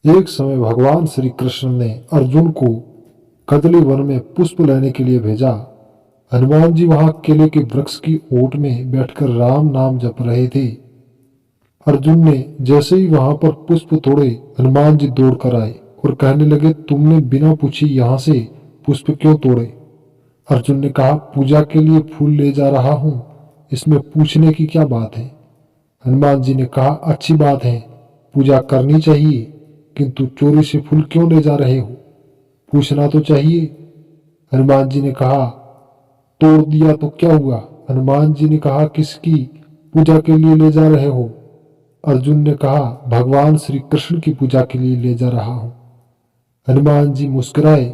एक समय भगवान श्री कृष्ण ने अर्जुन को कदली वन में पुष्प लेने के लिए भेजा। हनुमान जी वहां केले के वृक्ष की ओट में बैठकर राम नाम जप रहे थे। अर्जुन ने जैसे ही वहां पर पुष्प तोड़े, हनुमान जी दौड़ कर आए और कहने लगे, तुमने बिना पूछे यहाँ से पुष्प क्यों तोड़े? अर्जुन ने कहा, पूजा के लिए फूल ले जा रहा हूं, इसमें पूछने की क्या बात है? हनुमान जी ने कहा, अच्छी बात है, पूजा करनी चाहिए, किंतु चोरी से फूल क्यों ले जा रहे हो? पूछना तो चाहिए। हनुमान जी ने कहा, तोड़ दिया तो क्या हुआ? हनुमान जी ने कहा, किसकी पूजा के लिए ले जा रहे हो? अर्जुन ने कहा, भगवान श्री कृष्ण की पूजा के लिए ले जा रहा हूं। हनुमान जी मुस्कुराए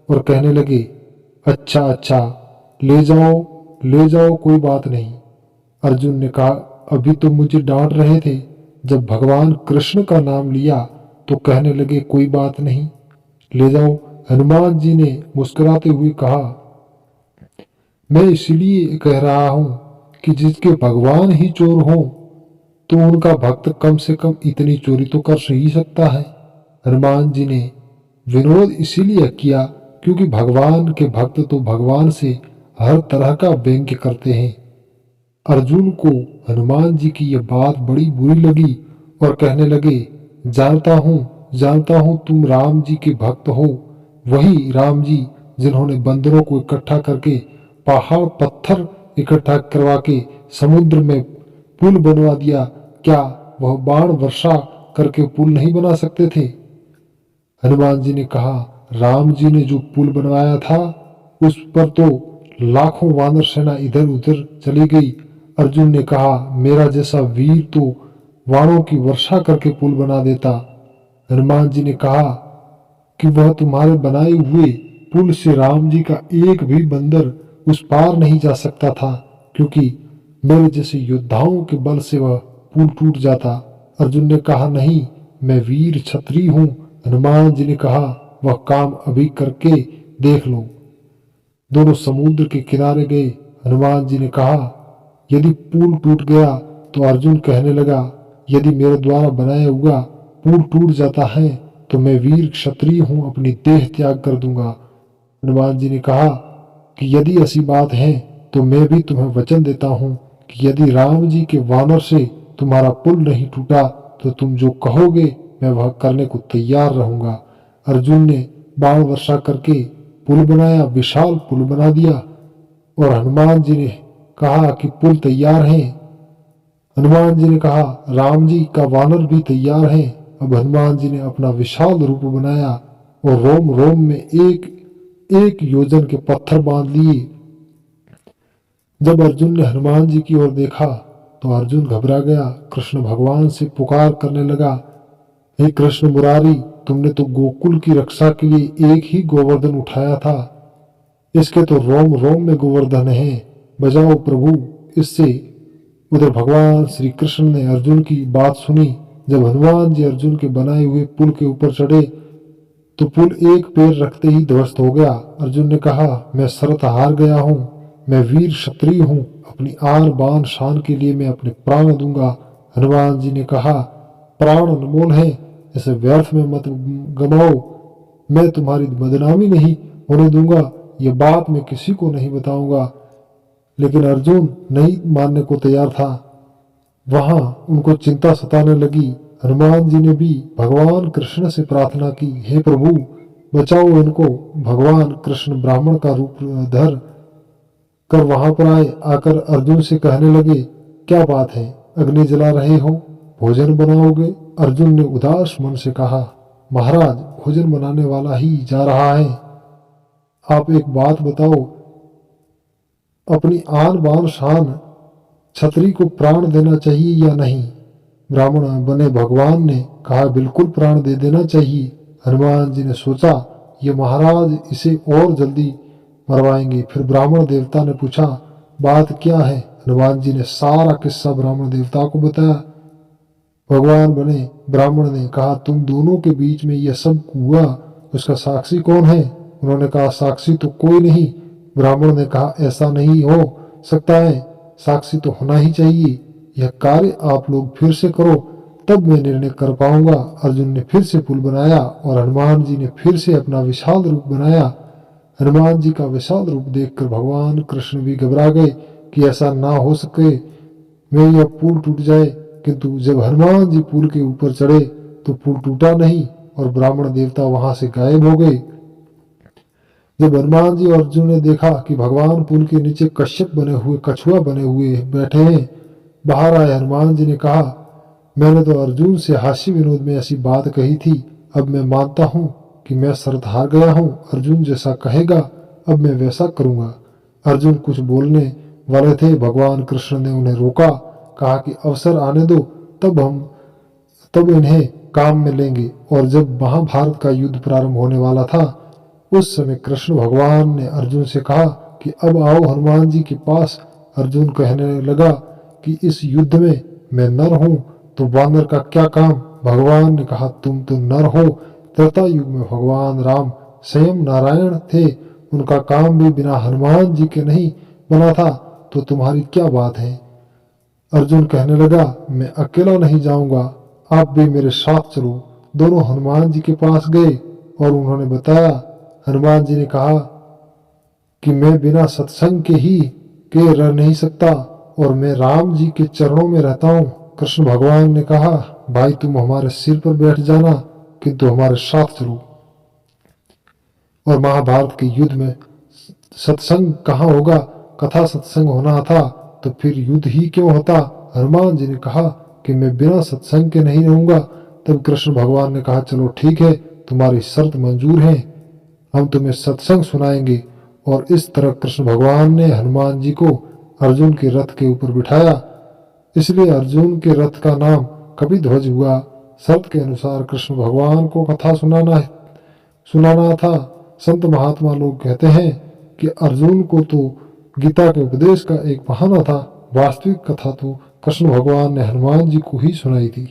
और कहने लगे, अच्छा अच्छा, ले जाओ, कोई बात नहीं। अर्जुन ने कहा, अभी तो मुझे डांट रहे थे, जब भगवान कृष्ण का नाम लिया तो कहने लगे कोई बात नहीं, ले जाओ। हनुमान जी ने मुस्कुराते हुए कहा, मैं इसलिए कह रहा हूं कि जिसके भगवान ही चोर हों तो उनका भक्त कम से कम इतनी चोरी तो कर ही सकता है। हनुमान जी ने विनोद इसीलिए किया क्योंकि भगवान के भक्त तो भगवान से हर तरह का व्यंग्य करते हैं। अर्जुन को हनुमान जी की यह बात बड़ी बुरी लगी और कहने लगे, जानता हूं तुम राम जी के भक्त हो, वही राम जी जिन्होंने बंदरों को इकट्ठा करके पहाड़ पत्थर इकट्ठा करवा के समुद्र में पुल बनवा दिया। क्या वह बाण वर्षा करके पुल नहीं बना सकते थे? हनुमान जी ने कहा, राम जी ने जो पुल बनवाया था उस पर तो लाखों वानर सेना इधर उधर चली गई। अर्जुन ने कहा, मेरा जैसा वीर तो वाणों की वर्षा करके पुल बना देता। हनुमान जी ने कहा कि वह तुम्हारे बनाए हुए पुल से राम जी का एक भी बंदर उस पार नहीं जा सकता था, क्योंकि मेरे जैसे योद्धाओं के बल से वह पुल टूट जाता। अर्जुन ने कहा, नहीं, मैं वीर क्षत्रिय हूं। हनुमान जी ने कहा, वह काम अभी करके देख लो। दोनों समुद्र के किनारे गए। हनुमान जी ने कहा, यदि पुल टूट गया तो अर्जुन कहने लगा, यदि मेरे द्वारा बनाया हुआ पुल टूट जाता है तो मैं वीर क्षत्रिय हूं, अपनी देह त्याग कर दूंगा। हनुमान जी ने कहा कि यदि ऐसी बात है तो मैं भी तुम्हें वचन देता हूं कि यदि राम जी के वानर से तुम्हारा पुल नहीं टूटा तो तुम जो कहोगे मैं वह करने को तैयार रहूंगा। अर्जुन ने बाण वर्षा करके पुल बनाया, विशाल पुल बना दिया और हनुमान जी ने कहा कि पुल तैयार है। हनुमान जी ने कहा, राम जी का वानर भी तैयार है। अब हनुमान जी ने अपना विशाल रूप बनाया और रोम रोम में एक एक योजन के पत्थर बांध लिए। जब अर्जुन ने हनुमान जी की ओर देखा तो अर्जुन घबरा गया। कृष्ण भगवान से पुकार करने लगा, हे कृष्ण मुरारी, तुमने तो गोकुल की रक्षा के लिए एक ही गोवर्धन उठाया था, इसके तो रोम रोम में गोवर्धन है, बजाओ प्रभु इससे। उधर भगवान श्री कृष्ण ने अर्जुन की बात सुनी। जब हनुमान जी अर्जुन के बनाए हुए पुल के ऊपर चढ़े तो पुल एक पैर रखते ही ध्वस्त हो गया। अर्जुन ने कहा, मैं शर्त हार गया हूं, मैं वीर क्षत्रिय हूं, अपनी आन बान शान के लिए मैं अपने प्राण दूंगा। हनुमान जी ने कहा, प्राण अनमोल है, इसे व्यर्थ में मत गमाओ, मैं तुम्हारी बदनामी नहीं होने दूंगा, यह बात मैं किसी को नहीं बताऊंगा। लेकिन अर्जुन नहीं मानने को तैयार था। वहां उनको चिंता सताने लगी। हनुमान जी ने भी भगवान कृष्ण से प्रार्थना की, हे प्रभु बचाओ इनको। भगवान कृष्ण ब्राह्मण का रूप धर कर वहां पर आए। आकर अर्जुन से कहने लगे, क्या बात है, अग्नि जला रहे हो, भोजन बनाओगे? अर्जुन ने उदास मन से कहा, महाराज भोजन बनाने वाला ही जा रहा है, आप एक बात बताओ, अपनी आन बान शान छतरी को प्राण देना चाहिए या नहीं? ब्राह्मण बने भगवान ने कहा, बिल्कुल प्राण दे देना चाहिए। हनुमान जी ने सोचा, ये महाराज इसे और जल्दी मरवाएंगे। फिर ब्राह्मण देवता ने पूछा, बात क्या है? हनुमान जी ने सारा किस्सा ब्राह्मण देवता को बताया। भगवान बने ब्राह्मण ने कहा, तुम दोनों के बीच में यह सब हुआ, उसका साक्षी कौन है? उन्होंने कहा, साक्षी तो कोई नहीं। ब्राह्मण ने कहा, ऐसा नहीं हो सकता है, साक्षी तो होना ही चाहिए। यह कार्य आप लोग फिर से करो। तब मैं निर्णय कर पाऊंगा। अर्जुन ने फिर से पुल बनाया और हनुमान जी ने फिर से अपना विशाल रूप बनाया। हनुमान जी का विशाल रूप देखकर भगवान कृष्ण भी घबरा गए कि ऐसा ना हो सके, मैं यह पुल टूट जाए। किंतु जब हनुमान जी पुल के ऊपर चढ़े तो पुल टूटा नहीं और ब्राह्मण देवता वहां से गायब हो गए। जब हनुमान जी और अर्जुन ने देखा कि भगवान पुल के नीचे कश्यप बने हुए कछुआ बने हुए बैठे हैं, बाहर आए हनुमान जी ने कहा, मैंने तो अर्जुन से हास्य विनोद में ऐसी बात कही थी, अब मैं मानता हूँ कि मैं शर्त हार गया हूँ। अर्जुन जैसा कहेगा अब मैं वैसा करूंगा। अर्जुन कुछ बोलने वाले थे, भगवान कृष्ण ने उन्हें रोका, कहा कि अवसर आने दो, तब इन्हें काम में लेंगे। और जब महाभारत का युद्ध प्रारंभ होने वाला था, उस समय कृष्ण भगवान ने अर्जुन से कहा कि अब आओ हनुमान जी के पास। अर्जुन कहने लगा कि इस युद्ध में मैं नर हूँ तो वानर का क्या काम। भगवान ने कहा, तुम तो नर हो। त्रेता युग में भगवान राम स्वयं नारायण थे, उनका काम भी बिना हनुमान जी के नहीं बना था, तो तुम्हारी क्या बात है। अर्जुन कहने लगा, मैं अकेला नहीं जाऊंगा, आप भी मेरे साथ चलो। दोनों हनुमान जी के पास गए और उन्होंने बताया। हनुमान जी ने कहा कि मैं बिना सत्संग के रह नहीं सकता और मैं राम जी के चरणों में रहता हूँ। कृष्ण भगवान ने कहा, भाई तुम हमारे सिर पर बैठ जाना, किंतु हमारे साथ चलो। और महाभारत के युद्ध में सत्संग कहाँ होगा, कथा सत्संग होना था तो फिर युद्ध ही क्यों होता। हनुमान जी ने कहा कि मैं बिना सत्संग के नहीं रहूंगा। तब कृष्ण भगवान ने कहा, चलो ठीक है, तुम्हारी शर्त मंजूर है, हम तुम्हें सत्संग सुनाएंगे। और इस तरह कृष्ण भगवान ने हनुमान जी को अर्जुन के रथ के ऊपर बिठाया, इसलिए अर्जुन के रथ का नाम कपिध्वज हुआ। शर्त के अनुसार कृष्ण भगवान को कथा सुनाना था। संत महात्मा लोग कहते हैं कि अर्जुन को तो गीता के उपदेश का एक बहाना था, वास्तविक कथा तो कृष्ण भगवान ने हनुमान जी को ही सुनाई थी।